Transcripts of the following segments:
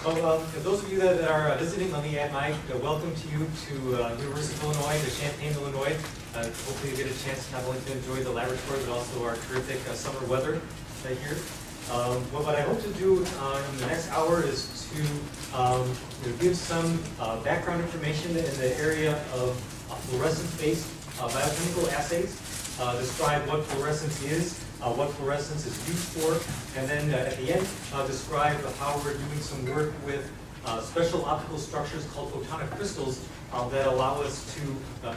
Those of you that are visiting, let me add my welcome to you to University of Illinois, to Champaign, Illinois. Hopefully you get a chance not only to enjoy the laboratory, but also our terrific summer weather here. What I hope to do in the next hour is to give some background information in the area of fluorescence-based biochemical assays, describe what fluorescence is, what fluorescence is used for, and then at the end describe how we're doing some work with special optical structures called photonic crystals that allow us to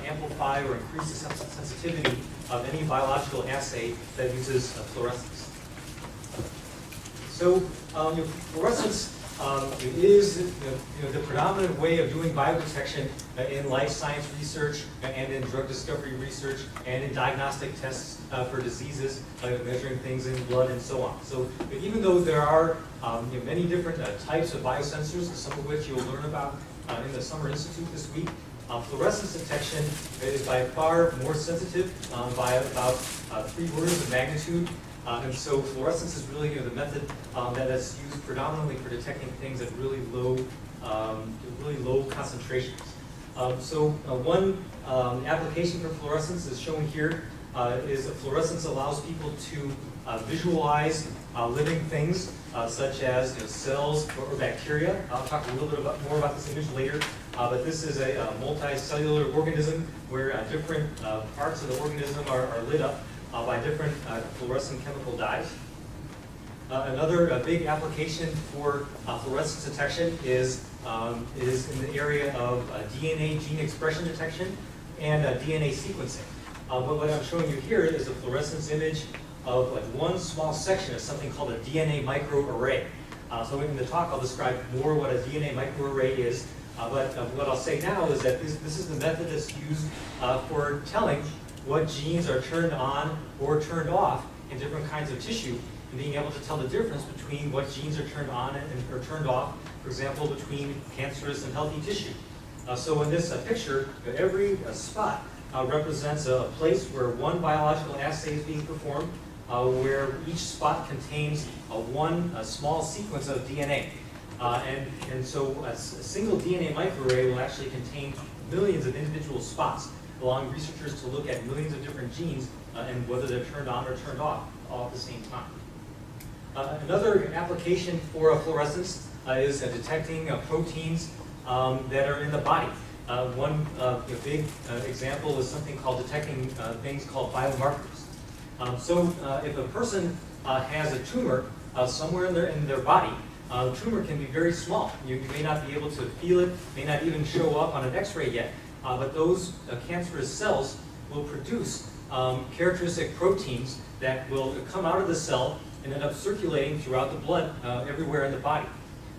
amplify or increase the sensitivity of any biological assay that uses fluorescence. So fluorescence is the predominant way of doing biodetection in life science research and in drug discovery research and in diagnostic tests for diseases, measuring things in blood and so on. So even though there are many different types of biosensors, some of which you'll learn about in the Summer Institute this week, fluorescence detection is by far more sensitive by about 3 orders of magnitude. And so fluorescence is really the method that's used predominantly for detecting things at really low concentrations. One application for fluorescence is shown here. Is that fluorescence allows people to visualize living things such as cells or bacteria. I'll talk a little bit more about this image later, but this is a multicellular organism where different parts of the organism are lit up by different fluorescent chemical dyes. Another big application for fluorescence detection is in the area of DNA gene expression detection and DNA sequencing. What I'm showing you here is a fluorescence image of one small section of something called a DNA microarray. So in the talk I'll describe more what a DNA microarray is, but what I'll say now is that this is the method that's used for telling what genes are turned on or turned off in different kinds of tissue, and being able to tell the difference between what genes are turned on or turned off, for example, between cancerous and healthy tissue. So in this picture, every spot represents a place where one biological assay is being performed, where each spot contains one small sequence of DNA. And so a single DNA microarray will actually contain millions of individual spots, allowing researchers to look at millions of different genes and whether they're turned on or turned off all at the same time. Another application for fluorescence is detecting proteins that are in the body. One big example is something called detecting things called biomarkers. So if a person has a tumor somewhere in their body, the tumor can be very small. You may not be able to feel it, may not even show up on an X-ray yet, but those cancerous cells will produce characteristic proteins that will come out of the cell and end up circulating throughout the blood everywhere in the body.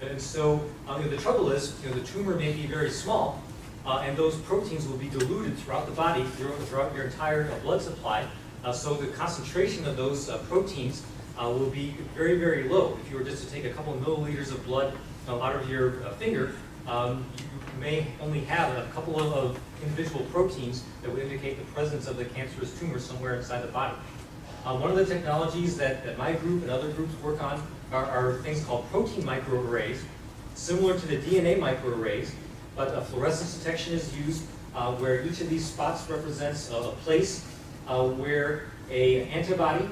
And so the trouble is, the tumor may be very small, and those proteins will be diluted throughout the body, throughout your entire blood supply. So the concentration of those proteins will be very, very low. If you were just to take a couple of milliliters of blood out of your finger, you may only have a couple of individual proteins that would indicate the presence of the cancerous tumor somewhere inside the body. One of the technologies that my group and other groups work on are things called protein microarrays, similar to the DNA microarrays, but fluorescence detection is used where each of these spots represents a place where an antibody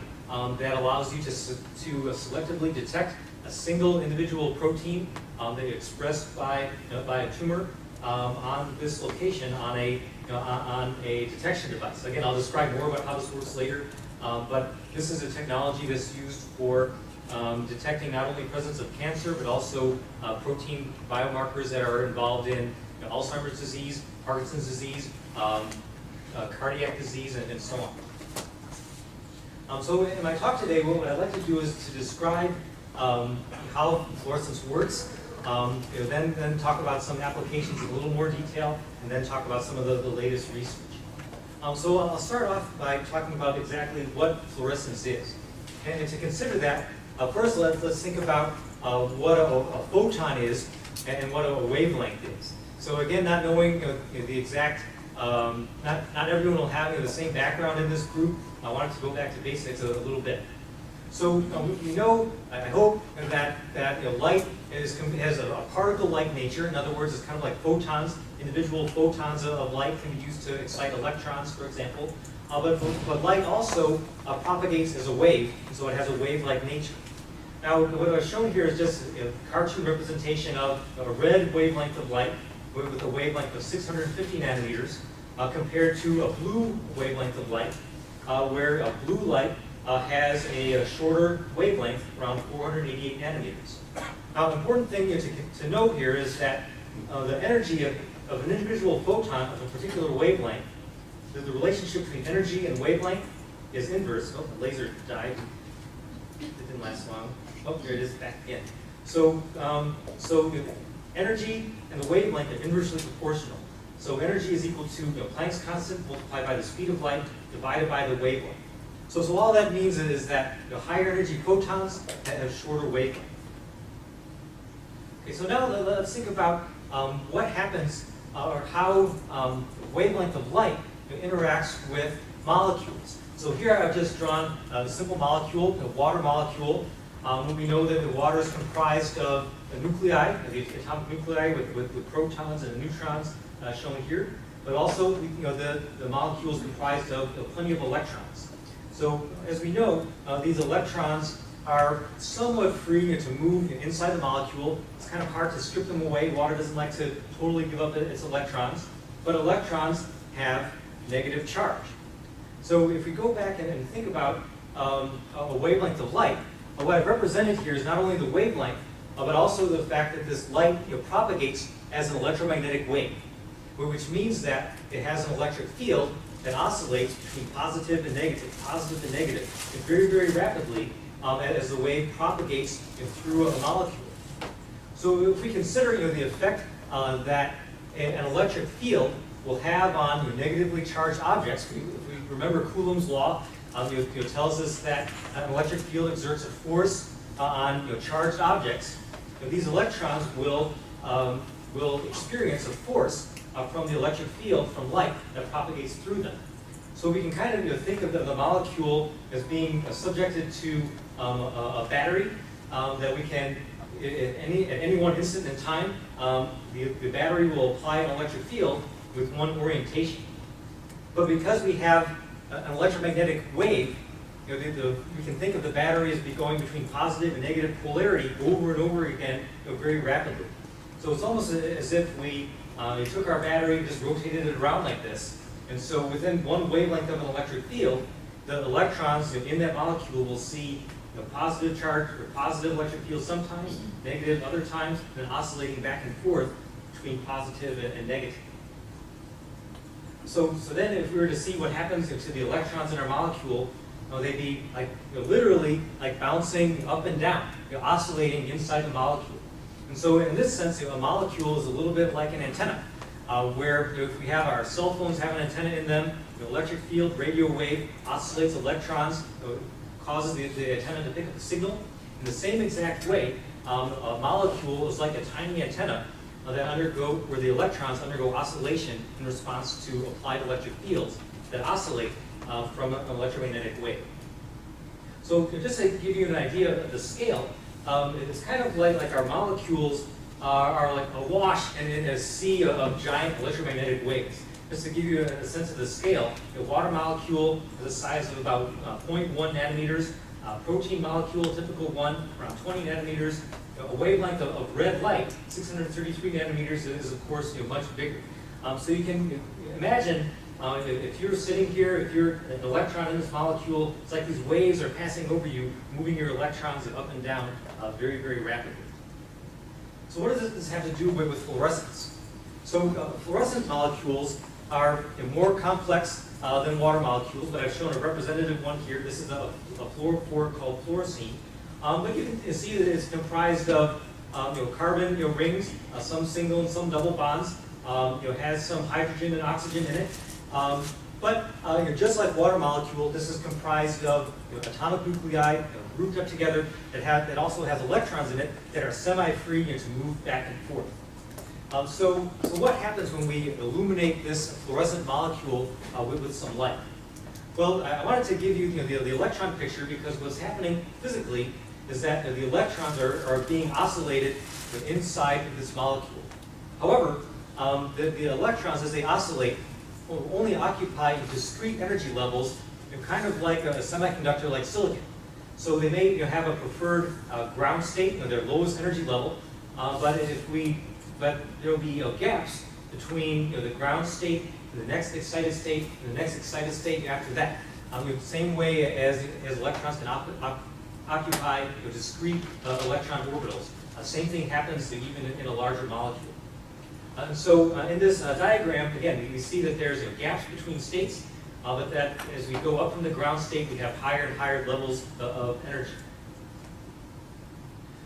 that allows you to selectively detect a single individual protein that is expressed by a tumor on this location on a detection device. Again, I'll describe more about how this works later, but this is a technology that's used for detecting not only presence of cancer, but also protein biomarkers that are involved in Alzheimer's disease, Parkinson's disease, cardiac disease, and so on. So in my talk today, what I'd like to do is to describe how fluorescence works, then talk about some applications in a little more detail, and then talk about some of the latest research. So I'll start off by talking about exactly what fluorescence is. And to consider that, first let's think about what a photon is and what a wavelength is. So again, not knowing the exact, not everyone will have the same background in this group. I wanted to go back to basics a little bit. So we know, I hope, that light has a particle-like nature. In other words, it's kind of like photons. Individual photons of light can be used to excite electrons, for example. But light also propagates as a wave, so it has a wave-like nature. Now, what I've shown here is just a cartoon representation of a red wavelength of light with a wavelength of 650 nanometers compared to a blue wavelength of light, where a blue light has a shorter wavelength, around 488 nanometers. Now, an important thing to note here is that the energy of an individual photon of a particular wavelength, the relationship between energy and wavelength is inverse. Oh, the laser died. It didn't last long. Oh, there it is back again. So energy and the wavelength are inversely proportional. So energy is equal to Planck's constant multiplied by the speed of light divided by the wavelength. So all that means is that higher energy photons have shorter wavelength. Okay, so now let's think about what happens or how wavelength of light interacts with molecules. So here I've just drawn a simple molecule, the water molecule. We know that the water is comprised of the nuclei, the atomic nuclei with protons and neutrons shown here, but also the molecule is comprised of plenty of electrons. So as we know, these electrons are somewhat free to move inside the molecule. It's kind of hard to strip them away. Water doesn't like to totally give up its electrons, but electrons have negative charge. So if we go back and think about a wavelength of light, what I've represented here is not only the wavelength, but also the fact that this light propagates as an electromagnetic wave, which means that it has an electric field that oscillates between positive and negative, and very, very rapidly as the wave propagates through a molecule. So if we consider the effect that an electric field will have on negatively charged objects, if we remember Coulomb's law, tells us that an electric field exerts a force on charged objects. These electrons will experience a force from the electric field from light that propagates through them. So we can kind of think of the molecule as being subjected to a battery that we can, at any one instant in time, the battery will apply an electric field with one orientation. But because we have an electromagnetic wave, we can think of the battery as going between positive and negative polarity over and over again very rapidly. So it's almost as if we took our battery and just rotated it around like this. And so within one wavelength of an electric field, the electrons in that molecule will see positive charge or positive electric field sometimes, negative other times, and then oscillating back and forth between positive and negative. So then if we were to see what happens to the electrons in our molecule, they'd be literally bouncing up and down, oscillating inside the molecule. And so in this sense, a molecule is a little bit like an antenna, where if we have our cell phones have an antenna in them, the electric field, radio wave, oscillates electrons, causes the antenna to pick up the signal. In the same exact way, a molecule is like a tiny antenna where the electrons undergo oscillation in response to applied electric fields that oscillate from an electromagnetic wave. So just to give you an idea of the scale, it's kind of like our molecules are like awash in a sea of giant electromagnetic waves. Just to give you a sense of the scale, a water molecule is the size of about 0.1 nanometers, protein molecule, typical one, around 20 nanometers. A wavelength of red light, 633 nanometers, is of course much bigger. So you can imagine if you're sitting here, if you're an electron in this molecule, it's like these waves are passing over you, moving your electrons up and down very, very rapidly. So what does this have to do with fluorescence? So fluorescent molecules are more complex than water molecules, but I've shown a representative one here. This is a fluorophore called fluorescent. But you can see that it's comprised of carbon rings, some single and some double bonds. Has some hydrogen and oxygen in it. But just like water molecule, this is comprised of atomic nuclei grouped up together that also has electrons in it that are semi-free to move back and forth. So what happens when we illuminate this fluorescent molecule with some light? Well, I wanted to give you, the electron picture because what's happening physically is that the electrons are being oscillated inside of this molecule. However, the electrons, as they oscillate, will only occupy discrete energy levels, kind of like a semiconductor like silicon. So they may have a preferred ground state, their lowest energy level, but there will be gaps between the ground state, the next excited state, and the next excited state after that. The same way as electrons can occupy discrete electron orbitals. Same thing happens even in a larger molecule. And so in this diagram, again, we see that there's gaps between states, but that as we go up from the ground state, we have higher and higher levels of energy.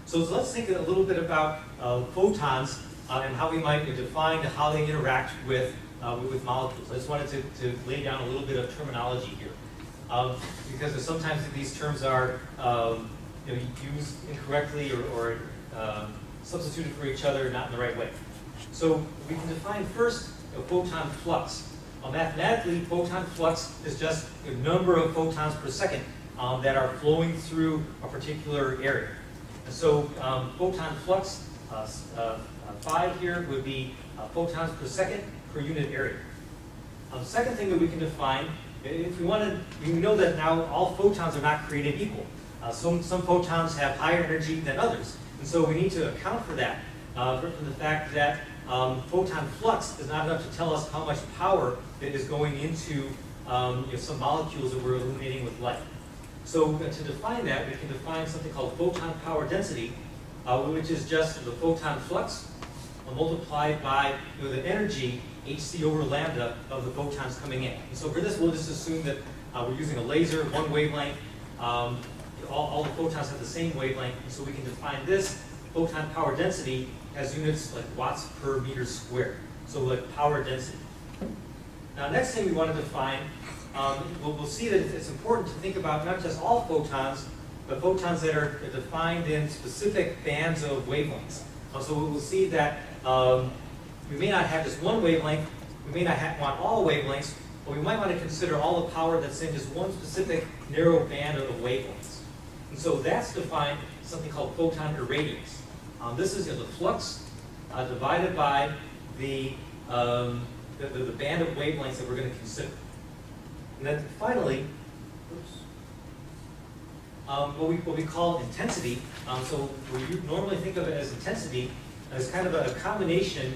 So let's think a little bit about photons and how we might define how they interact with molecules. I just wanted to lay down a little bit of terminology here. Because sometimes these terms are used incorrectly or substituted for each other not in the right way. So we can define first a photon flux. Mathematically, photon flux is just the number of photons per second that are flowing through a particular area. And so photon flux, 5 here would be photons per second per unit area. The second thing that we can define, if we know that now all photons are not created equal. Some photons have higher energy than others. And so we need to account for that, for the fact that photon flux is not enough to tell us how much power that is going into some molecules that we're illuminating with light. So to define that, we can define something called photon power density, which is just the photon flux multiplied by the energy, hc over lambda, of the photons coming in. And so for this, we'll just assume that we're using a laser, one wavelength. All the photons have the same wavelength, and so we can define this photon power density as units like watts per meter squared. So like power density. Now, next thing we want to define, we'll see that it's important to think about not just all photons, but photons that are defined in specific bands of wavelengths. So we'll see that we may not have just one wavelength, we may not want all wavelengths, but we might want to consider all the power that's in just one specific narrow band of wavelengths. And so that's defined as something called photon irradiance. This is the flux divided by the band of wavelengths that we're going to consider. And then finally, what we call intensity. So we normally think of it as intensity as kind of a combination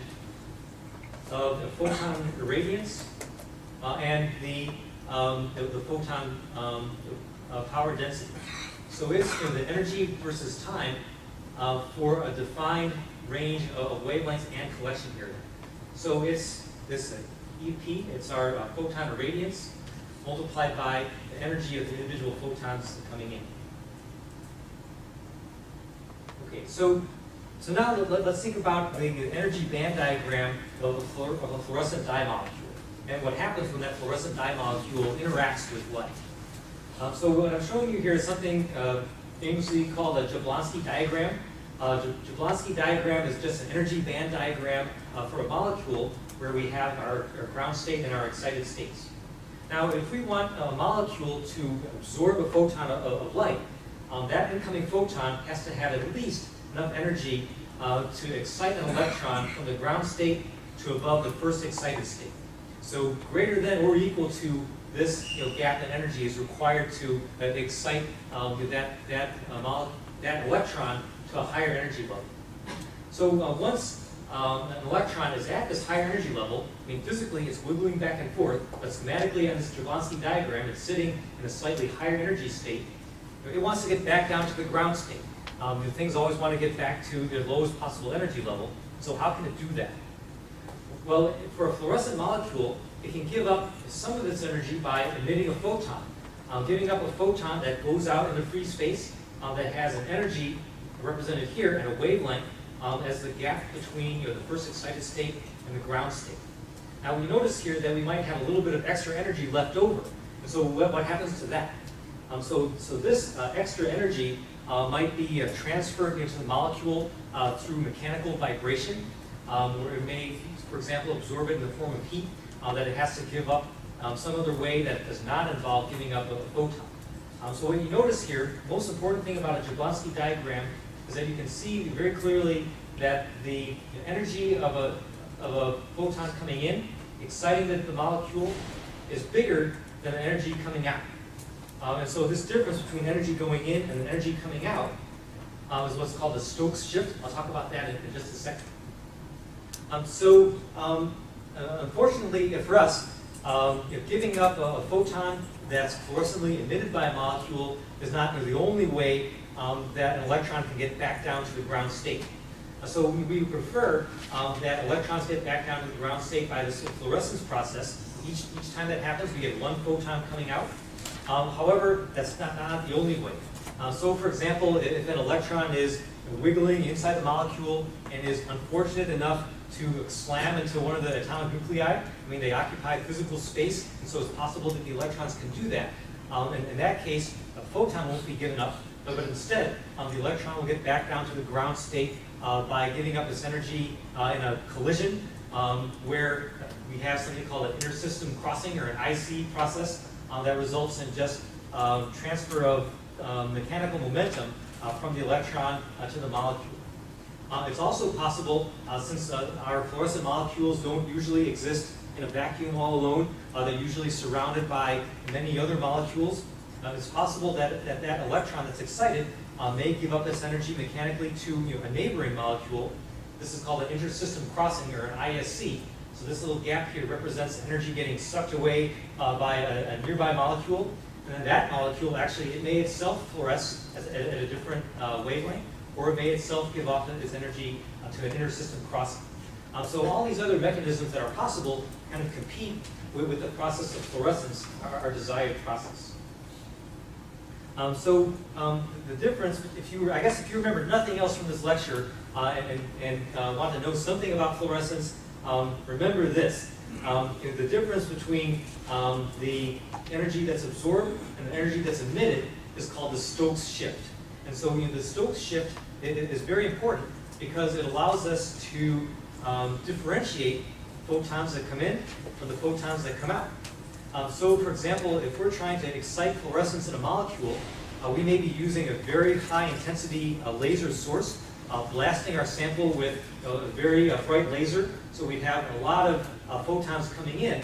of the photon irradiance and the photon power density. So it's the energy versus time for a defined range of wavelengths and collection area. So it's this EP, it's our photon irradiance multiplied by the energy of the individual photons coming in. Okay, so now let's think about the energy band diagram of a fluorescent dye molecule and what happens when that fluorescent dye molecule interacts with light. So what I'm showing you here is something famously called a Jablonski diagram. Jablonski diagram is just an energy band diagram for a molecule where we have our ground state and our excited states. Now, if we want a molecule to absorb a photon of light, that incoming photon has to have at least enough energy to excite an electron from the ground state to above the first excited state. So greater than or equal to this gap in energy is required to excite that electron to a higher energy level. So once an electron is at this higher energy level, physically it's wiggling back and forth, but schematically on this Jablonski diagram, it's sitting in a slightly higher energy state. It wants to get back down to the ground state. Things always want to get back to their lowest possible energy level. So how can it do that? Well, for a fluorescent molecule, it can give up some of its energy by emitting a photon. Giving up a photon that goes out into free space that has an energy represented here and a wavelength as the gap between the first excited state and the ground state. Now we notice here that we might have a little bit of extra energy left over. And so what happens to that? So this extra energy might be transferred into the molecule through mechanical vibration, where it may, for example, absorb it in the form of heat that it has to give up some other way that does not involve giving up a photon. So what you notice here, the most important thing about a Jablonski diagram is that you can see very clearly that the energy of a photon coming in, exciting the molecule, is bigger than the energy coming out. And so this difference between energy going in and the energy coming out is what's called the Stokes shift. I'll talk about that in just a second. Unfortunately for us, giving up a photon that's fluorescently emitted by a molecule is not the only way that an electron can get back down to the ground state. So we prefer that electrons get back down to the ground state by this fluorescence process. Each time that happens, we get one photon coming out. However, that's not the only way. So for example, if an electron is wiggling inside the molecule and is unfortunate enough to slam into one of the atomic nuclei, they occupy physical space, and so it's possible that the electrons can do that. In that case, a photon won't be given up, but instead, the electron will get back down to the ground state by giving up its energy in a collision where we have something called an intersystem crossing, or an IC process, that results in just transfer of mechanical momentum from the electron to the molecule. It's also possible, since our fluorescent molecules don't usually exist in a vacuum all alone, they're usually surrounded by many other molecules. It's possible that that electron that's excited may give up its energy mechanically to a neighboring molecule. This is called an intersystem crossing, or an ISC. So this little gap here represents energy getting sucked away by a nearby molecule. And then that molecule, actually, it may itself fluoresce at a different wavelength, or it may itself give off its energy to an intersystem crossing. So all these other mechanisms that are possible kind of compete with the process of fluorescence, our desired process. The difference, if you remember nothing else from this lecture and want to know something about fluorescence, remember this. The difference between the energy that's absorbed and the energy that's emitted is called the Stokes shift. And so the Stokes shift is very important because it allows us to differentiate photons that come in from the photons that come out. So for example, if we're trying to excite fluorescence in a molecule, we may be using a very high intensity laser source, blasting our sample with a very bright laser, so we'd have a lot of photons coming in.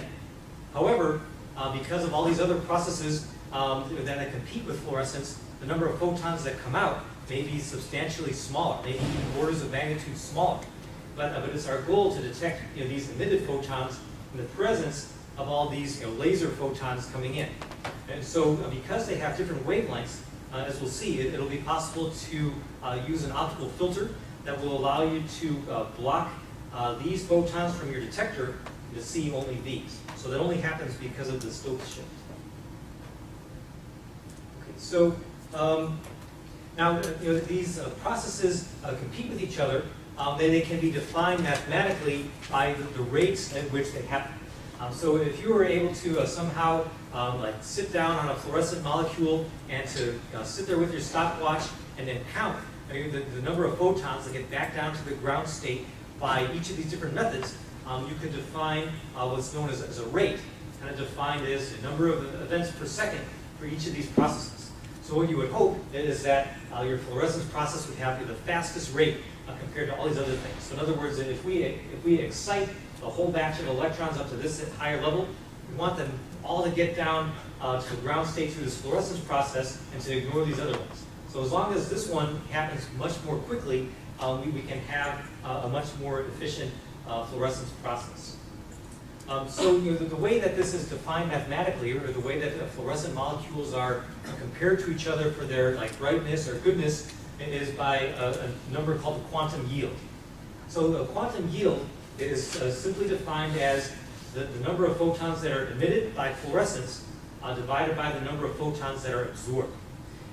However, because of all these other processes that compete with fluorescence, the number of photons that come out may be substantially smaller, maybe even orders of magnitude smaller. But it's our goal to detect these emitted photons in the presence of all these laser photons coming in. And so because they have different wavelengths, as we'll see, it'll be possible to use an optical filter that will allow you to block these photons from your detector to see only these. So that only happens because of the Stokes shift. Okay, so now these processes compete with each other. They can be defined mathematically by the rates at which they happen. So if you were able to somehow sit down on a fluorescent molecule and to sit there with your stopwatch and then count the number of photons that get back down to the ground state by each of these different methods, you could define what's known as a rate, kind of defined as the number of events per second for each of these processes. So what you would hope is that your fluorescence process would have the fastest rate compared to all these other things. So in other words, if we excite a whole batch of electrons up to this higher level, we want them all to get down to the ground state through this fluorescence process and to ignore these other ones. So as long as this one happens much more quickly, we can have a much more efficient fluorescence process. So the way that this is defined mathematically, or the way that the fluorescent molecules are compared to each other for their brightness or goodness, is by a number called the quantum yield. So the quantum yield is simply defined as the number of photons that are emitted by fluorescence divided by the number of photons that are absorbed.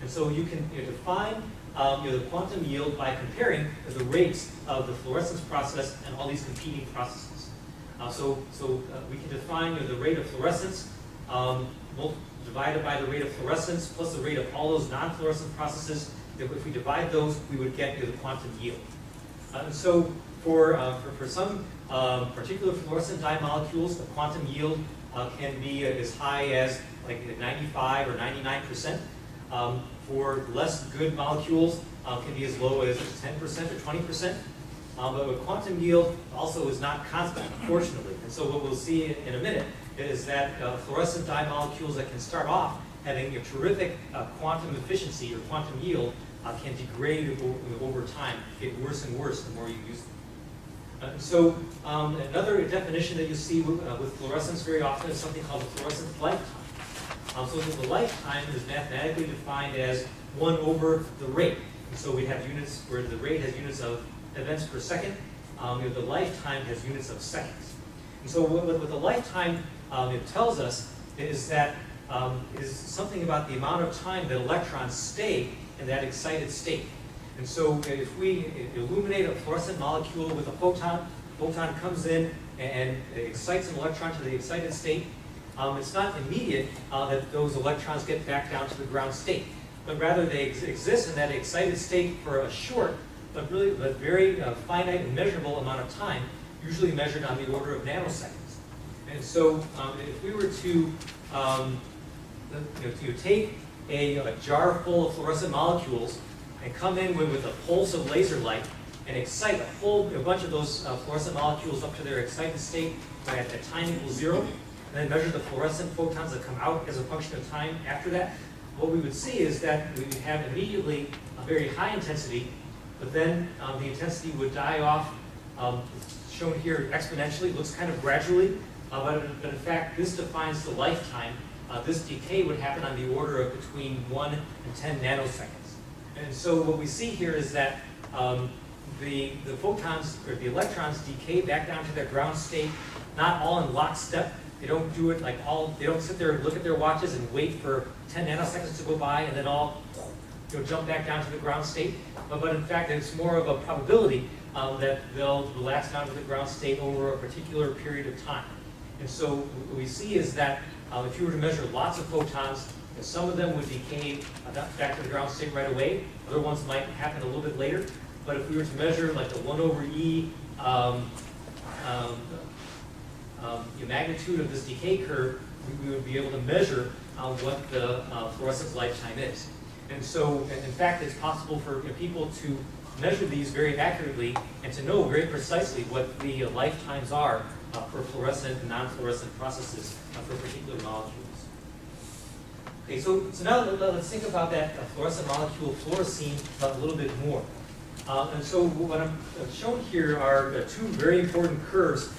And so you can define the quantum yield by comparing the rates of the fluorescence process and all these competing processes. So we can define the rate of fluorescence divided by the rate of fluorescence plus the rate of all those non-fluorescent processes. If we divide those, we would get the quantum yield. So for some particular fluorescent dye molecules, the quantum yield can be as high as like 95 or 99%. For less good molecules, can be as low as 10% or 20%. But quantum yield also is not constant, unfortunately. And so what we'll see in a minute is that fluorescent dye molecules that can start off having a terrific quantum efficiency or quantum yield can degrade over time, get worse and worse the more you use them. So another definition that you see with fluorescence very often is something called the fluorescence lifetime. So the lifetime is mathematically defined as 1 over the rate. And so we have units where the rate has units of events per second. The lifetime has units of seconds. And so what the lifetime it tells us is that is something about the amount of time that electrons stay in that excited state. And so if we illuminate a fluorescent molecule with a photon comes in and excites an electron to the excited state, it's not immediate that those electrons get back down to the ground state, but rather they exist in that excited state for a short, but very finite and measurable amount of time, usually measured on the order of nanoseconds. And so if we were to take a jar full of fluorescent molecules and come in with a pulse of laser light and excite a bunch of those fluorescent molecules up to their excited state at time equals 0, and then measure the fluorescent photons that come out as a function of time after that, what we would see is that we would have immediately a very high intensity, but then the intensity would die off, shown here exponentially, looks kind of gradually, but in fact this defines the lifetime. This decay would happen on the order of between 1 and 10 nanoseconds. And so what we see here is that the photons, or the electrons, decay back down to their ground state, not all in lockstep. They don't do it like they don't sit there and look at their watches and wait for 10 nanoseconds to go by and then all jump back down to the ground state. But in fact, it's more of a probability that they'll relax down to the ground state over a particular period of time. And so what we see is that if you were to measure lots of photons, some of them would decay back to the ground state right away. Other ones might happen a little bit later. But if we were to measure like the 1 over E the magnitude of this decay curve, we would be able to measure what the fluorescence lifetime is. And so, in fact, it's possible for people to measure these very accurately and to know very precisely what the lifetimes are for fluorescent and non-fluorescent processes for particular molecules. Okay, so now let's think about that fluorescent molecule, fluorescein, a little bit more. And so what I'm shown here are two very important curves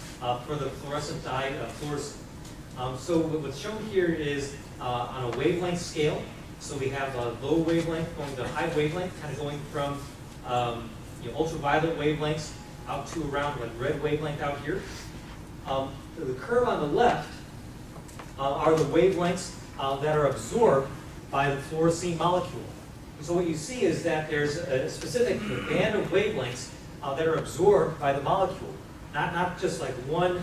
for the fluorescent dye fluorescein. So what's shown here is on a wavelength scale. So we have a low wavelength going to high wavelength, kind of going from ultraviolet wavelengths out to around like red wavelength out here. The curve on the left are the wavelengths that are absorbed by the fluorescein molecule. And so what you see is that there's a specific band of wavelengths that are absorbed by the molecule. Not just like one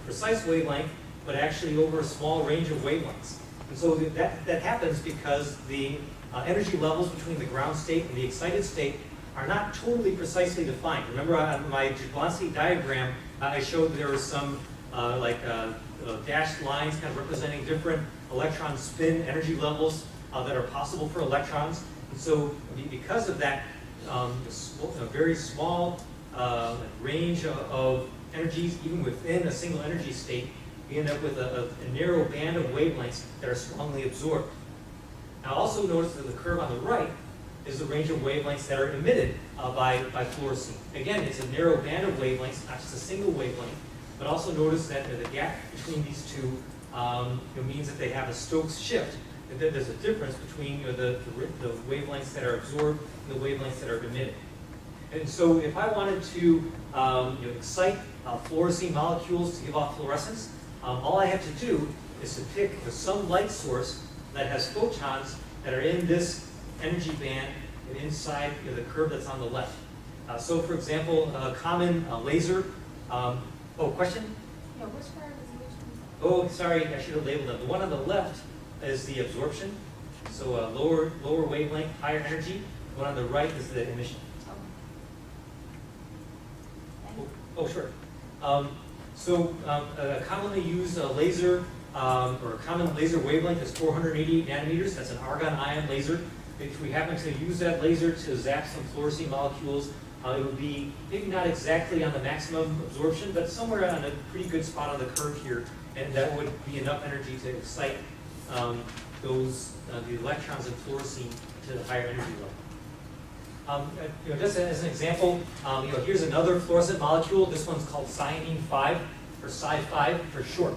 precise wavelength, but actually over a small range of wavelengths. And so that happens because the energy levels between the ground state and the excited state are not totally precisely defined. Remember on my Jablonski diagram, I showed there was some dashed lines kind of representing different electron spin energy levels that are possible for electrons. And so because of that a very small range of energies, even within a single energy state, we end up with a narrow band of wavelengths that are strongly absorbed. Now also notice that the curve on the right is the range of wavelengths that are emitted by fluorescein. Again, it's a narrow band of wavelengths, not just a single wavelength, but also notice that the gap between these two means that they have a Stokes shift, that there's a difference between the wavelengths that are absorbed and the wavelengths that are emitted. And so if I wanted to excite fluorescein molecules to give off fluorescence, all I have to do is to pick some light source that has photons that are in this energy band and inside the curve that's on the left. So for example, a common laser, question? Yeah, which part is which Oh, one? sorry, I should have labeled them. The one on the left is the absorption, so lower wavelength, higher energy. The one on the right is the emission. Oh, sure. So a commonly used laser or a common laser wavelength is 488 nanometers. That's an argon ion laser. If we happen to use that laser to zap some fluorescein molecules, it would be maybe not exactly on the maximum absorption, but somewhere on a pretty good spot on the curve here, and that would be enough energy to excite the electrons in fluorescein to the higher energy level. Just as an example, here's another fluorescent molecule. This one's called cyanine-5, or Cy5 for short.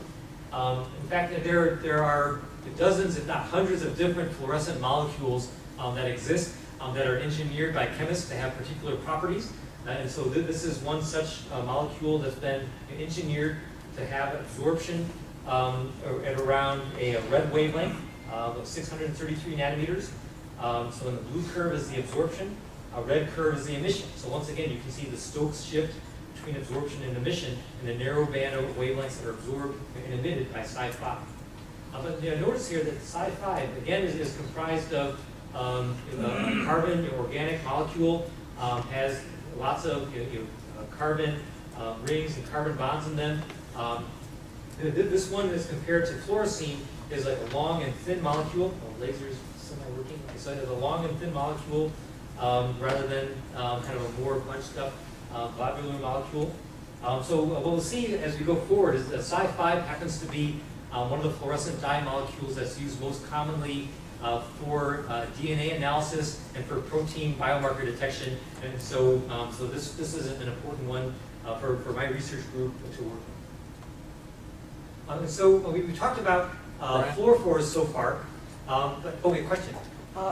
In fact, there are dozens, if not hundreds, of different fluorescent molecules that exist that are engineered by chemists to have particular properties. And so this is one such molecule that's been engineered to have absorption at around a red wavelength of 633 nanometers. So in the blue curve is the absorption, a red curve is the emission. So once again, you can see the Stokes shift between absorption and emission in the narrow band of wavelengths that are absorbed and emitted by Cy5. But notice here that Cy5, again, is comprised of a carbon organic molecule, has lots of carbon rings and carbon bonds in them. This one is compared to fluorescein is like a long and thin molecule. Oh, laser's semi-working. Okay, so it is a long and thin molecule rather than kind of a more bunched up globular molecule. So what we'll see as we go forward is that Cy5 happens to be one of the fluorescent dye molecules that's used most commonly for DNA analysis and for protein biomarker detection. And so, this is an important one for my research group to work on. And so we talked about fluorophores so far. But, we have a question.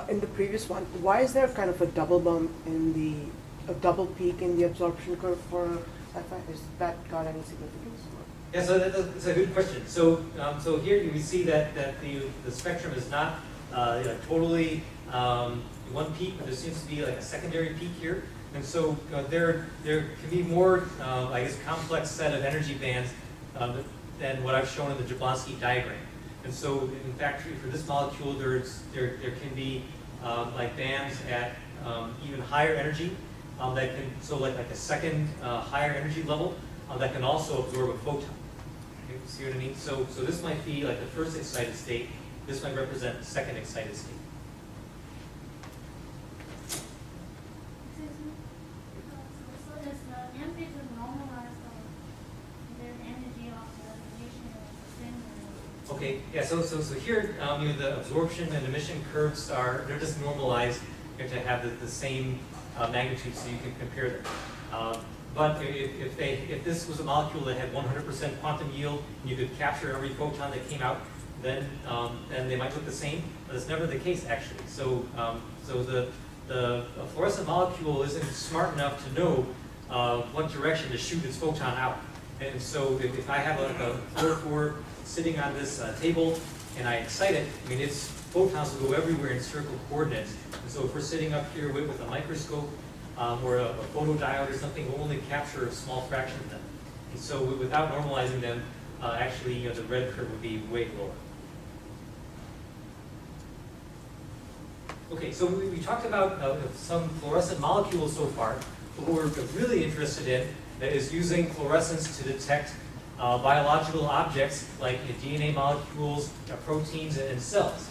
In the previous one, why is there kind of a double bump in a double peak in the absorption curve for Cy5? Is that got any significance? Yeah, so that's a good question. So, so here we see that the spectrum is not totally one peak, but there seems to be like a secondary peak here. And so there can be more, I guess, complex set of energy bands than what I've shown in the Jablonski diagram. And so, in fact, for this molecule, there can be like bands at even higher energy that can, so like a second higher energy level that can also absorb a photon. Okay, see what I mean? So this might be like the first excited state. This might represent the second excited state. Excuse me? So does the amplitude normalize the energy of the radiation is the same? Okay, yeah, so here, the absorption and emission curves they're just normalized to have the same magnitude so you can compare them. But if this was a molecule that had 100% quantum yield and you could capture every photon that came out, then they might look the same, but it's never the case actually. So the fluorescent molecule isn't smart enough to know what direction to shoot its photon out. And so if I have a fluorophore sitting on this table and I excite it, I mean its photons will go everywhere in circle coordinates. And so if we're sitting up here with a microscope or a photodiode or something, we'll only capture a small fraction of them. And so without normalizing them, actually the red curve would be way lower. Okay, so we talked about some fluorescent molecules so far. What we're really interested in is using fluorescence to detect biological objects like DNA molecules, proteins, and cells.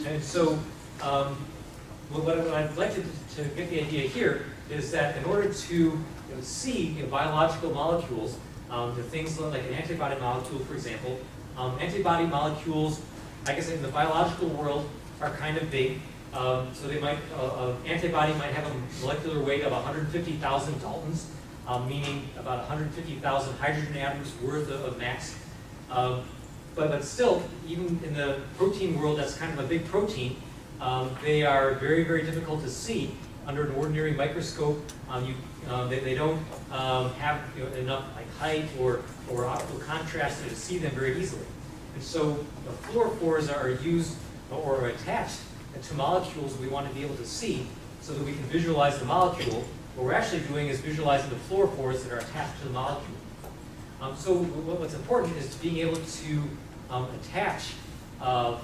And so what I'd like to get the idea here is that in order to see biological molecules, things like an antibody molecule, for example, antibody molecules, I guess in the biological world, are kind of big. So they might, antibody might have a molecular weight of 150,000 Daltons, meaning about 150,000 hydrogen atoms worth of mass. But still, even in the protein world, that's kind of a big protein. They are very, very difficult to see under an ordinary microscope. They don't have enough like height or optical contrast to see them very easily. And so fluorophores are used or attached to molecules we want to be able to see so that we can visualize the molecule. What we're actually doing is visualizing the fluorophores that are attached to the molecule. So what's important is being able to attach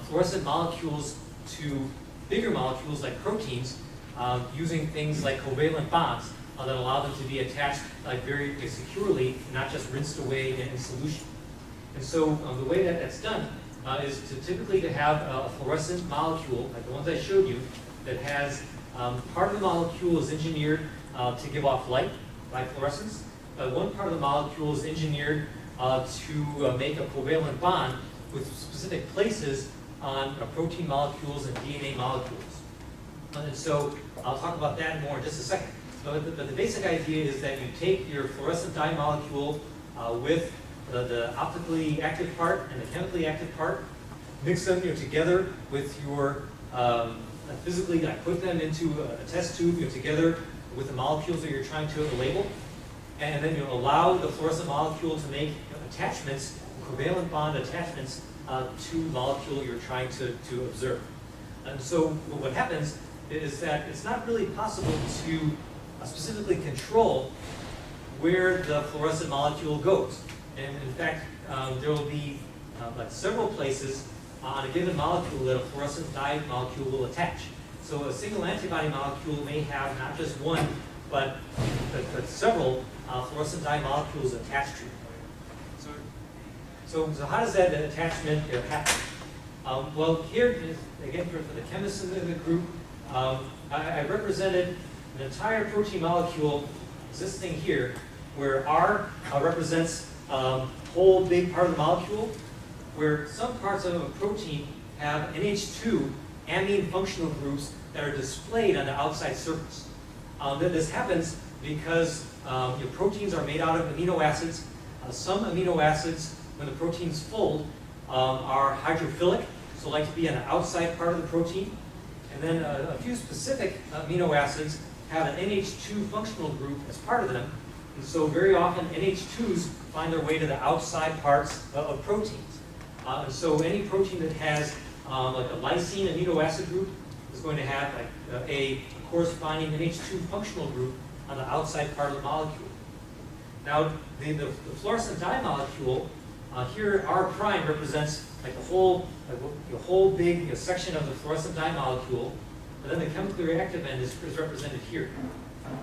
fluorescent molecules to bigger molecules like proteins using things like covalent bonds that allow them to be attached very securely, not just rinsed away in solution. And so the way that that's done is typically to have a fluorescent molecule, like the ones I showed you, that has part of the molecule is engineered to give off light by fluorescence. One part of the molecule is engineered to make a covalent bond with specific places on protein molecules and DNA molecules. And so I'll talk about that more in just a second. But the basic idea is that you take your fluorescent dye molecule with the optically active part and the chemically active part, mix them together with your, physically put them into a test tube together with the molecules that you're trying to label, and then you allow the fluorescent molecule to make attachments, covalent bond attachments to the molecule you're trying to observe. And so what happens is that it's not really possible to specifically control where the fluorescent molecule goes. And in fact, there will be several places on a given molecule that a fluorescent dye molecule will attach. So a single antibody molecule may have not just one, but several fluorescent dye molecules attached to it. So how does that attachment happen? Well, here, again, for the chemists in the group, I represented an entire protein molecule existing here, where R represents whole big part of the molecule, where some parts of a protein have NH2 amine functional groups that are displayed on the outside surface. This happens because your proteins are made out of amino acids. Some amino acids, when the proteins fold, are hydrophilic, so like to be on the outside part of the protein. And then a few specific amino acids have an NH2 functional group as part of them. And so very often NH2s find their way to the outside parts of proteins. And so any protein that has like a lysine amino acid group is going to have a corresponding NH2 functional group on the outside part of the molecule. Now the fluorescent dye molecule, here R prime represents like the whole big section of the fluorescent dye molecule, but then the chemically reactive end is represented here.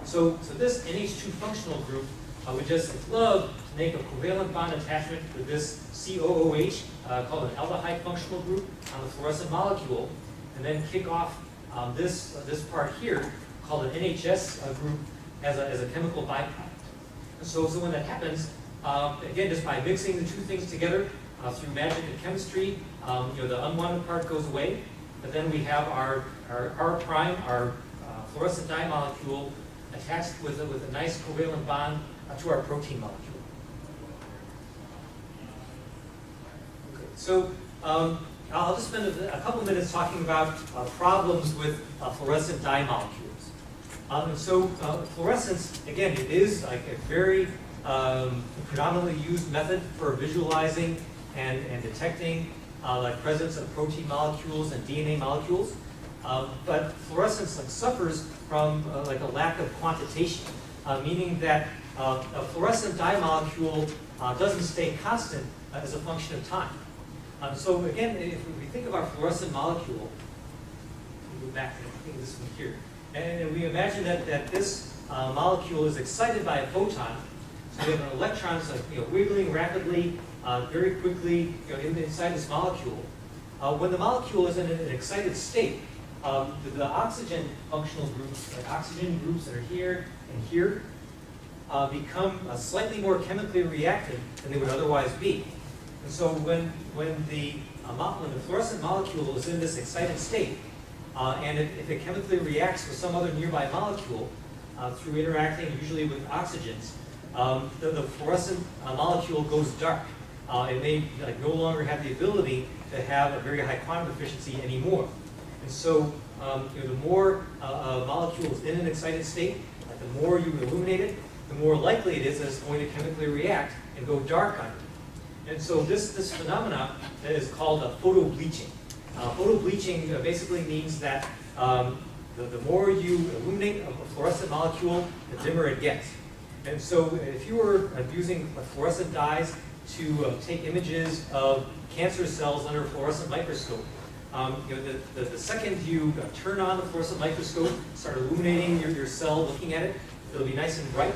So this NH2 functional group would just love to make a covalent bond attachment with this COOH, called an aldehyde functional group, on the fluorescent molecule, and then kick off this part here, called an NHS group, as a chemical byproduct. And so when that happens, again, just by mixing the two things together through magic of chemistry, the unwanted part goes away, but then we have our R prime, our fluorescent dye molecule, attached with a nice covalent bond to our protein molecule. Okay, so I'll just spend a couple minutes talking about problems with fluorescent dye molecules. So fluorescence, again, it is like a very predominantly used method for visualizing and detecting the presence of protein molecules and DNA molecules. But fluorescence suffers from a lack of quantitation, meaning that a fluorescent dye molecule doesn't stay constant as a function of time. So again, if we think of our fluorescent molecule, we go back to think of this one here, and we imagine that this molecule is excited by a photon. So we have an electron wiggling rapidly, very quickly inside this molecule. When the molecule is in an excited state, the oxygen functional groups, like oxygen groups that are here and here, become slightly more chemically reactive than they would otherwise be. And so when the fluorescent molecule is in this excited state, and if it chemically reacts with some other nearby molecule through interacting usually with oxygens, the fluorescent molecule goes dark. It may no longer have the ability to have a very high quantum efficiency anymore. And so the more a molecule is in an excited state, the more you illuminate it, the more likely it is that it's going to chemically react and go dark on you. And so this phenomena is called photobleaching. Photobleaching basically means that the more you illuminate a fluorescent molecule, the dimmer it gets. And so if you were using fluorescent dyes to take images of cancer cells under a fluorescent microscope, the second you turn on the fluorescent microscope, start illuminating your cell, looking at it, it'll be nice and bright,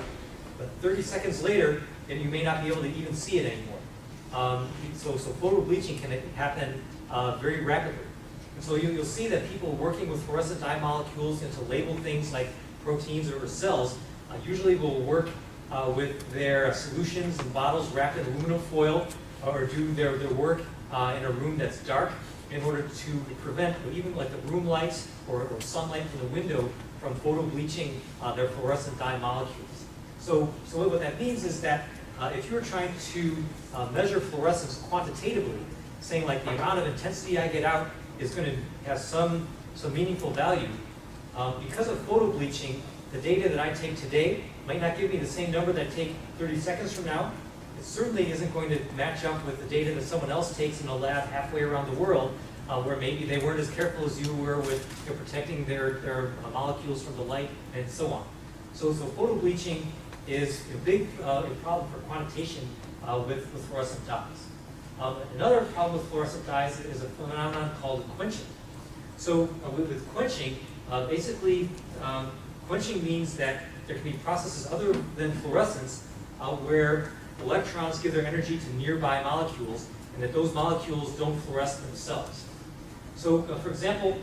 but 30 seconds later, then you may not be able to even see it anymore. So photobleaching can happen very rapidly. And so you'll see that people working with fluorescent dye molecules to label things like proteins or cells usually will work with their solutions and bottles wrapped in aluminum foil, or do their work in a room that's dark in order to prevent even like the room lights or sunlight from the window from photobleaching their fluorescent dye molecules. So what that means is that if you're trying to measure fluorescence quantitatively, saying like the amount of intensity I get out is going to have some meaningful value, because of photobleaching, the data that I take today might not give me the same number that I take 30 seconds from now. It certainly isn't going to match up with the data that someone else takes in a lab halfway around the world, where maybe they weren't as careful as you were with protecting their molecules from the light and so on. So photobleaching is a big problem for quantitation with fluorescent dyes. Another problem with fluorescent dyes is a phenomenon called quenching. So with quenching, basically quenching means that there can be processes other than fluorescence where electrons give their energy to nearby molecules, and that those molecules don't fluoresce themselves. So for example,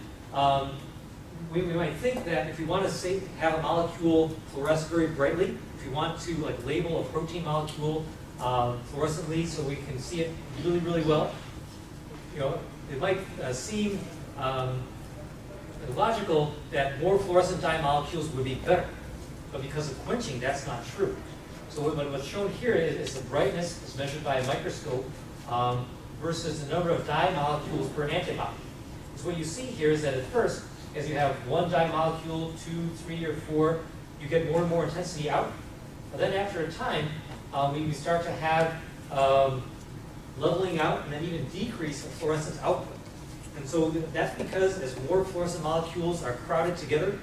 we might think that if we want to have a molecule fluoresce very brightly, if we want to label a protein molecule fluorescently so we can see it really, really well, it might seem logical that more fluorescent dye molecules would be better. But because of quenching, that's not true. So what's shown here is the brightness is measured by a microscope versus the number of dye molecules per antibody. So what you see here is that at first, as you have one dye molecule, 2, 3, or 4, you get more and more intensity out. But then after a time, we start to have leveling out and then even decrease of fluorescence output. And so that's because as more fluorescent molecules are crowded together,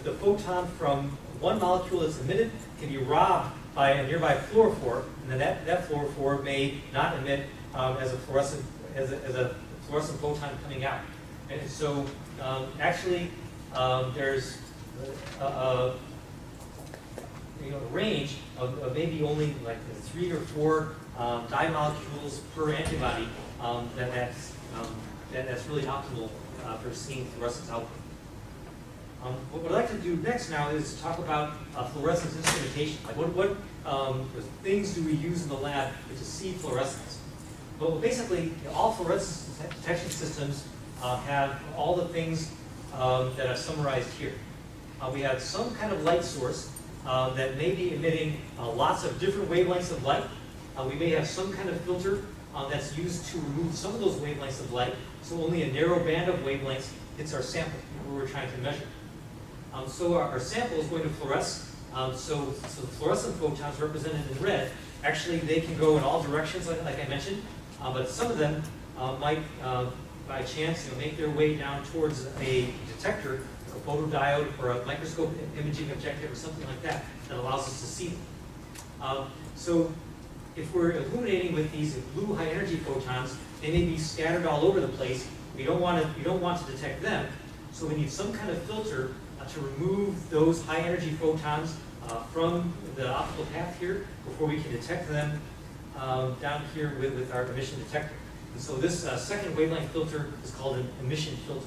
the photon from one molecule that's emitted can be robbed by a nearby fluorophore, and then that fluorophore may not emit as a fluorescent photon coming out. And so actually there's a range of maybe only like 3 or 4 dye molecules per antibody that's really optimal for seeing fluorescence output. What I'd like to do next now is talk about fluorescence instrumentation. Like what things do we use in the lab to see fluorescence? Well, basically, all fluorescence detection systems have all the things that I've summarized here. We have some kind of light source that may be emitting lots of different wavelengths of light. We may have some kind of filter that's used to remove some of those wavelengths of light, so only a narrow band of wavelengths hits our sample where we're trying to measure. So our sample is going to fluoresce. So the fluorescent photons represented in red, actually they can go in all directions like I mentioned, but some of them might, by chance, make their way down towards a detector, a photodiode or a microscope imaging objective or something like that allows us to see them. So if we're illuminating with these blue high energy photons, they may be scattered all over the place. We don't want to detect them, so we need some kind of filter to remove those high energy photons from the optical path here before we can detect them down here with our emission detector. And so this second wavelength filter is called an emission filter.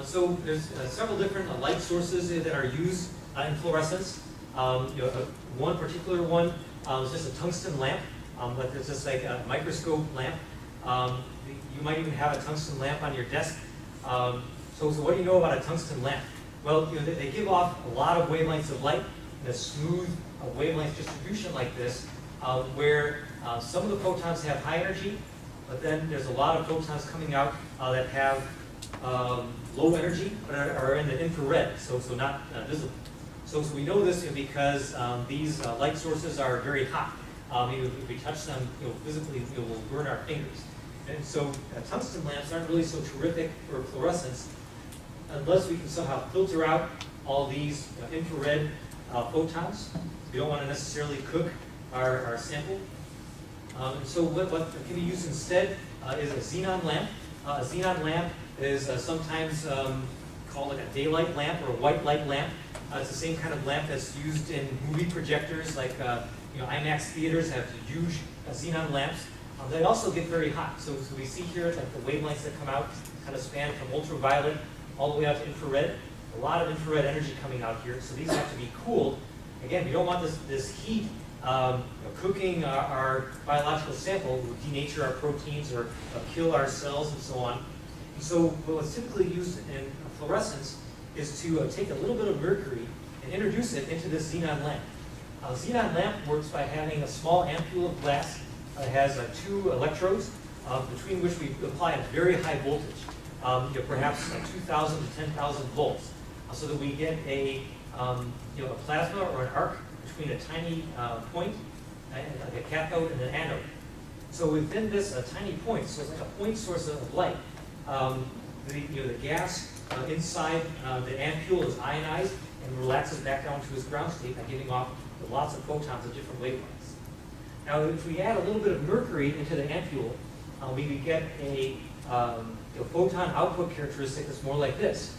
So there's several different light sources that are used in fluorescence. One particular one is just a tungsten lamp, but it's just like a microscope lamp. You might even have a tungsten lamp on your desk. So what do you know about a tungsten lamp? Well, they give off a lot of wavelengths of light in a smooth wavelength distribution like this, where some of the photons have high energy, but then there's a lot of photons coming out that have low energy, but are in the infrared, so not visible. So we know this because these light sources are very hot. If we touch them, physically, it will burn our fingers. And so tungsten lamps aren't really so terrific for fluorescence unless we can somehow filter out all these infrared photons. We don't want to necessarily cook our sample. And so what can be used instead is a xenon lamp. A xenon lamp is sometimes called like a daylight lamp or a white light lamp. It's the same kind of lamp that's used in movie projectors, like IMAX theaters have huge xenon lamps. They also get very hot. So we see here like the wavelengths that come out kind of span from ultraviolet all the way out to infrared. A lot of infrared energy coming out here. So these have to be cooled. Again, we don't want this heat cooking our biological sample, will denature our proteins or kill our cells and so on. And so what's typically used in fluorescence is to take a little bit of mercury and introduce it into this xenon lamp. A xenon lamp works by having a small ampule of glass. It has 2 electrodes, between which we apply a very high voltage, perhaps 2,000 to 10,000 volts, so that we get a plasma or an arc between a tiny point, like a cathode and an anode. So within this tiny point, so it's like a point source of light, the gas inside the ampule is ionized and relaxes back down to its ground state by giving off lots of photons of different wavelengths. Now, if we add a little bit of mercury into the ampule, we get a photon output characteristic that's more like this.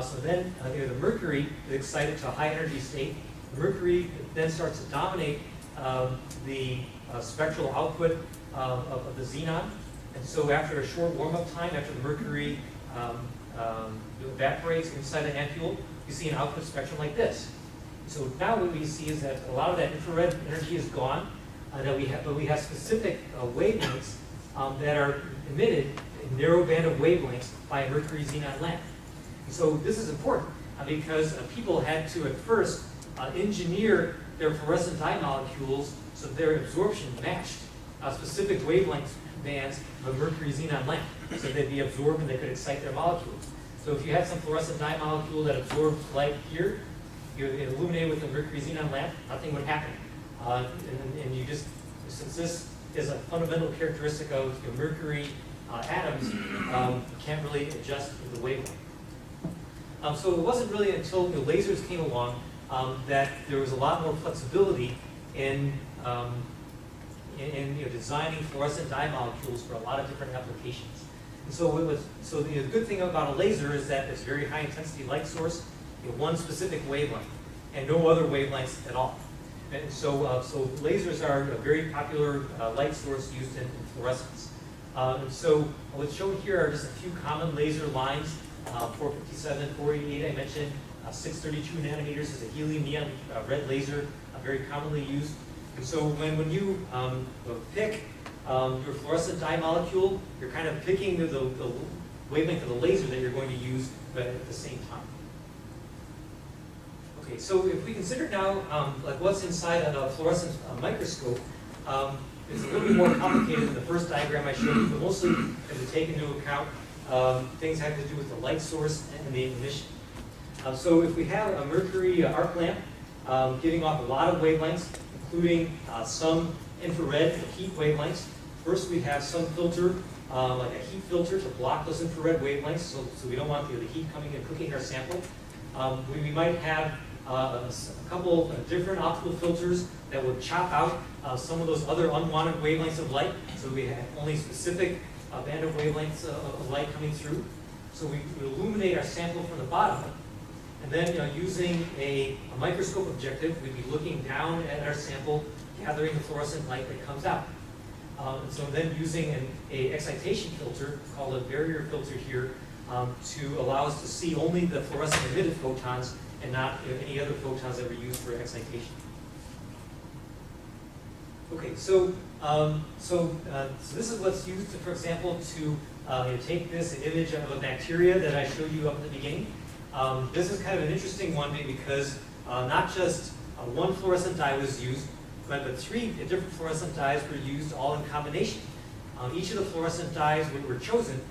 So then the mercury is excited to a high energy state. The mercury then starts to dominate the spectral output of the xenon. And so after a short warm-up time, after the mercury evaporates inside the ampule, you see an output spectrum like this. So now what we see is that a lot of that infrared energy is gone, but we have specific wavelengths that are emitted in narrow band of wavelengths by a mercury xenon lamp. And so this is important because people had to at first engineer their fluorescent dye molecules so their absorption matched specific wavelength bands of a mercury xenon lamp, so they'd be absorbed and they could excite their molecules. So if you had some fluorescent dye molecule that absorbed light here, you illuminate with a mercury xenon lamp, nothing would happen. And you just, since this is a fundamental characteristic of mercury atoms, you can't really adjust the wavelength. So it wasn't really until lasers came along that there was a lot more flexibility in designing fluorescent dye molecules for a lot of different applications. And so the good thing about a laser is that it's a very high intensity light source, one specific wavelength, and no other wavelengths at all. And so lasers are a very popular light source used in fluorescence. And so what's shown here are just a few common laser lines. 457, 488, I mentioned. 632 nanometers is a helium neon red laser, very commonly used. And so when you pick your fluorescent dye molecule, you're kind of picking the wavelength of the laser that you're going to use, but at the same time. Okay, so if we consider now like what's inside of a fluorescence microscope, it's a little bit more complicated than the first diagram I showed you, but mostly if we take into account things having to do with the light source and the emission. So if we have a mercury arc lamp giving off a lot of wavelengths, including some infrared heat wavelengths, first we have some filter, like a heat filter to block those infrared wavelengths, so we don't want the heat coming and cooking our sample. We might have a couple of different optical filters that would chop out some of those other unwanted wavelengths of light, so we have only specific band of wavelengths of light coming through. So we illuminate our sample from the bottom, and then using a microscope objective, we'd be looking down at our sample, gathering the fluorescent light that comes out. And so then using an excitation filter, called a barrier filter here, to allow us to see only the fluorescent emitted photons and not any other photons that were used for excitation. Okay, so this is what's used, for example, to take this image of a bacteria that I showed you up at the beginning. This is kind of an interesting one because not just one fluorescent dye was used, but 3 different fluorescent dyes were used all in combination. Each of the fluorescent dyes were chosen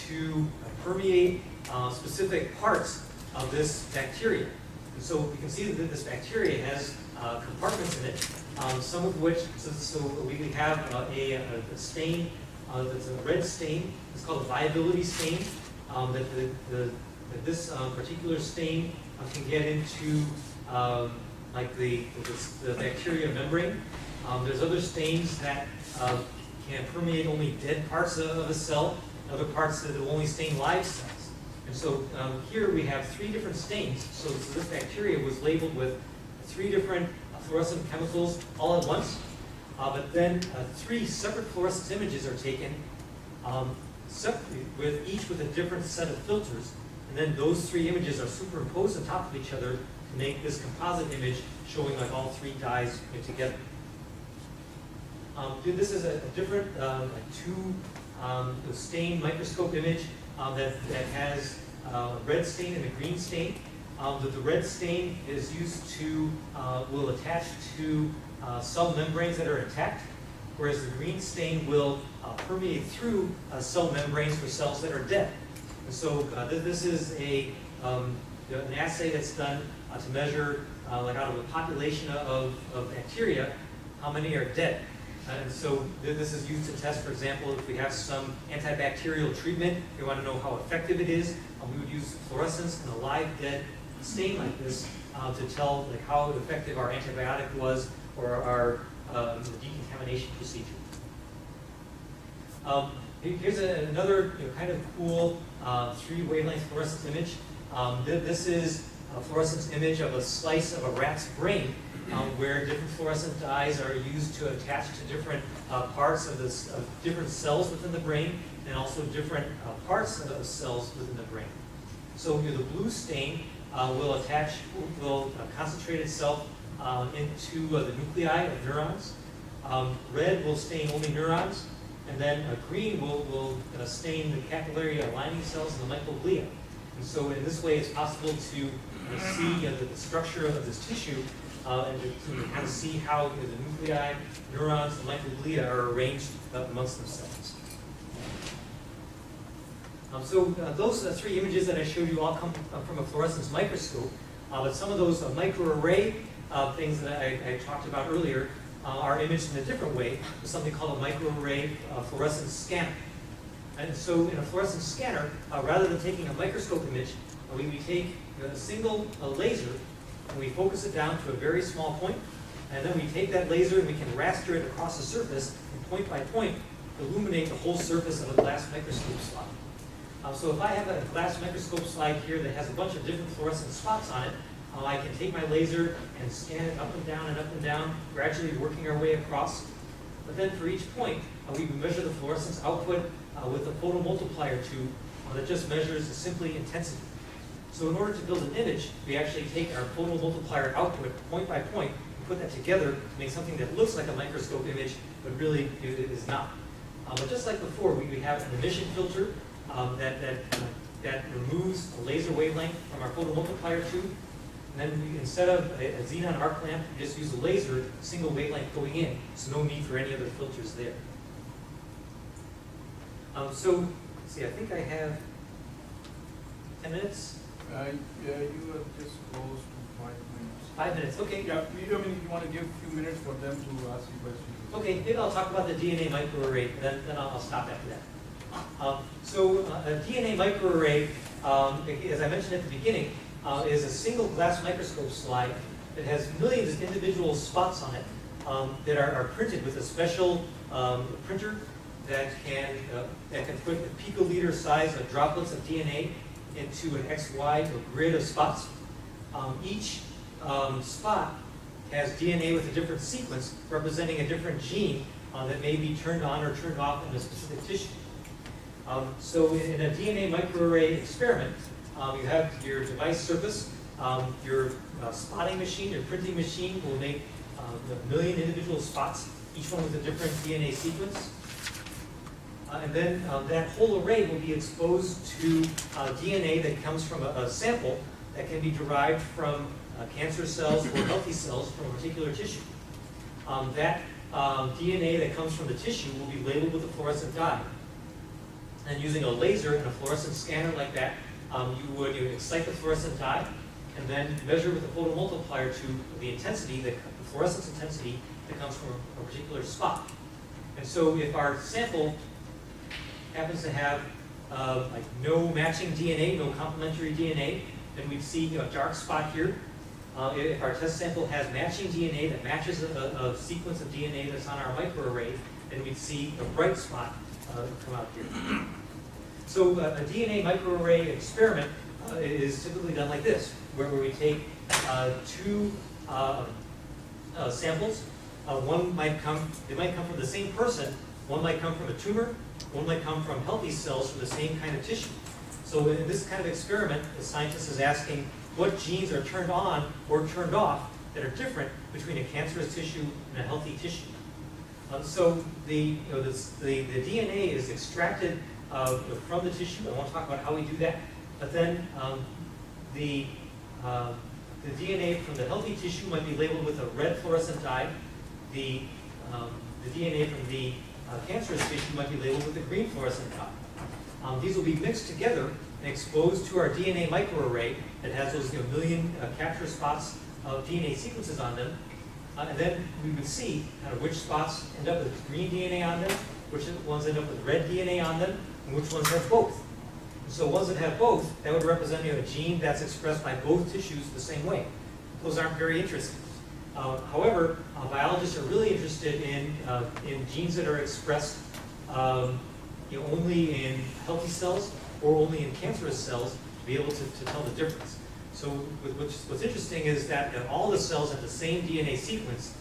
to permeate specific parts of this bacteria. And so you can see that this bacteria has compartments in it, some of which, so we have a stain that's a red stain. It's called a viability stain. That this particular stain can get into like the bacteria membrane. There's other stains that can permeate only dead parts of a cell, other parts that will only stain live cells. And so here we have 3 different stains. So this bacteria was labeled with 3 different fluorescent chemicals all at once. But then 3 separate fluorescence images are taken, each with a different set of filters. And then those 3 images are superimposed on top of each other to make this composite image showing like all 3 dyes together. This is a different 2 stain microscope image that has a red stain and a green stain. The red stain is used to, will attach to cell membranes that are intact, whereas the green stain will permeate through cell membranes for cells that are dead. And so this is an assay that's done to measure, like out of a population of bacteria, how many are dead. And so this is used to test, for example, if we have some antibacterial treatment, we want to know how effective it is. We would use fluorescence in a live dead stain like this to tell like how effective our antibiotic was or our decontamination procedure. Here's another kind of cool 3 wavelength fluorescence image. This is a fluorescence image of a slice of a rat's brain, where different fluorescent dyes are used to attach to different parts of different cells within the brain, and also different parts of cells within the brain. So the blue stain will concentrate itself into the nuclei of neurons. Red will stain only neurons, and then green will stain the capillary lining cells and the microglia. And so in this way, it's possible to see the structure of this tissue and to kind of see how the nuclei, neurons, and microglia are arranged amongst themselves. So those 3 images that I showed you all come from a fluorescence microscope, but some of those microarray things that I talked about earlier are imaged in a different way with something called a microarray fluorescence scanner. And so in a fluorescence scanner, rather than taking a microscope image, we take a single laser and we focus it down to a very small point, and then we take that laser and we can raster it across the surface and point by point illuminate the whole surface of a glass microscope slide. So if I have a glass microscope slide here that has a bunch of different fluorescent spots on it, I can take my laser and scan it up and down, gradually working our way across. But then for each point, we measure the fluorescence output with a photomultiplier tube that just measures simply intensity. So in order to build an image, we actually take our photomultiplier output point by point and put that together to make something that looks like a microscope image, but really it is not. But just like before, we have an emission filter that removes a laser wavelength from our photomultiplier tube. And then instead of a xenon arc lamp, we just use a laser, single wavelength going in, so no need for any other filters there. So, let's see, I think I have 10 minutes. Yeah, you are just close to 5 minutes. 5 minutes, okay. Yeah, you want to give a few minutes for them to ask you questions. Okay, maybe I'll talk about the DNA microarray, then I'll stop after that. So a DNA microarray, as I mentioned at the beginning, is a single glass microscope slide that has millions of individual spots on it that are printed with a special printer that can put picoliter size of droplets of DNA into an XY grid of spots. Each spot has DNA with a different sequence representing a different gene that may be turned on or turned off in a specific tissue. So in a DNA microarray experiment, you have your device surface, your spotting machine, your printing machine will make a million individual spots, each one with a different DNA sequence. And then that whole array will be exposed to DNA that comes from a sample that can be derived from cancer cells or healthy cells from a particular tissue. That DNA that comes from the tissue will be labeled with a fluorescent dye. And using a laser and a fluorescent scanner like that, you would excite the fluorescent dye and then measure with a photomultiplier tube the intensity, the fluorescence intensity that comes from a particular spot. And so if our sample happens to have like no matching DNA, no complementary DNA, then we'd see a dark spot here. If our test sample has matching DNA that matches a sequence of DNA that's on our microarray, then we'd see a bright spot come out here. So a DNA microarray experiment is typically done like this, where we take two samples. They might come from the same person. One might come from a tumor. One might come from healthy cells from the same kind of tissue. So in this kind of experiment, the scientist is asking what genes are turned on or turned off that are different between a cancerous tissue and a healthy tissue. So the DNA is extracted from the tissue. I won't talk about how we do that. But then the DNA from the healthy tissue might be labeled with a red fluorescent dye. The DNA from the cancerous tissue might be labeled with a green fluorescent dye. These will be mixed together and exposed to our DNA microarray that has those million capture spots of DNA sequences on them. And then we would see kind of which spots end up with green DNA on them, which ones end up with red DNA on them, and which ones have both. So ones that have both, that would represent a gene that's expressed by both tissues the same way. Those aren't very interesting. However, biologists are really interested in genes that are expressed only in healthy cells or only in cancerous cells to be able to tell the difference. So what's interesting is that all the cells have the same DNA sequence.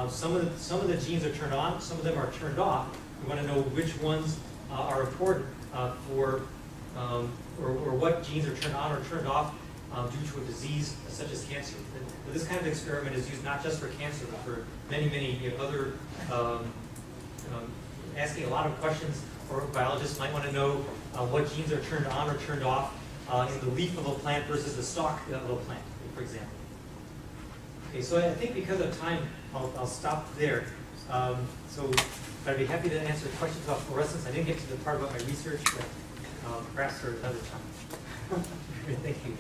Some of the genes are turned on, some of them are turned off. We want to know which ones are important or what genes are turned on or turned off due to a disease such as cancer. And this kind of experiment is used not just for cancer, but for many, many other, asking a lot of questions, or biologists might want to know what genes are turned on or turned off in the leaf of a plant versus the stalk of a plant, for example. Okay, so I think because of time, I'll stop there. So I'd be happy to answer questions about fluorescence. I didn't get to the part about my research, but perhaps for another time. Thank you.